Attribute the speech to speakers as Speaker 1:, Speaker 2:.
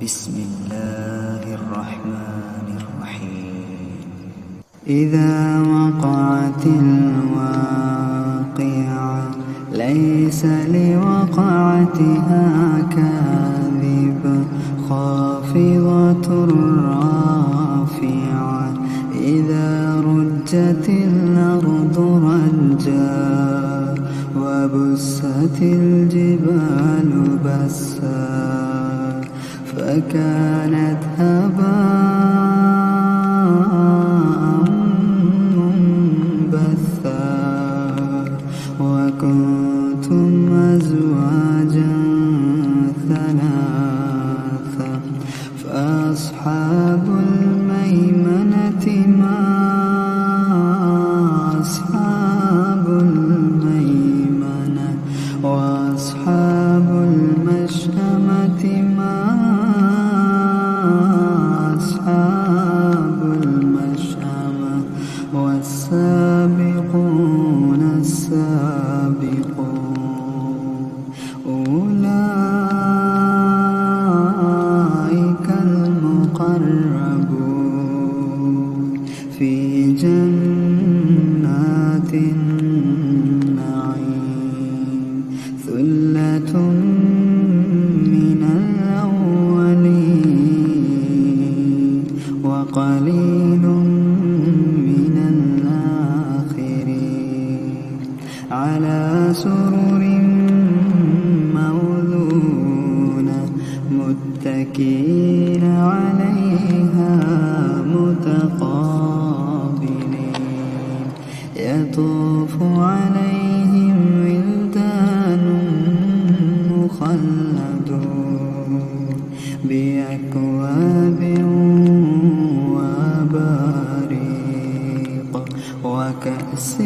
Speaker 1: بسم الله الرحمن الرحيم. إذا وقعت الواقعة ليس لوقعتها كاذبة خافضة رافعة إذا رجت الأرض رجا وبست الجبال بسا فكانت هباء منبثا وكنتم أزواجا ثلاثا فأصحاب الميمنة ما أصحاب الميمنة وأصحاب المشأمة ما أصحاب المشأمة والسابقون السابقون أولئك المقربون في جنات النعيم ثلة من الأولين وقليل من الآخرين على سرر موضونة متكئين عليها متقابلين يطوف عليهم ولدان مخلدون بأكواب وأباريق وكأس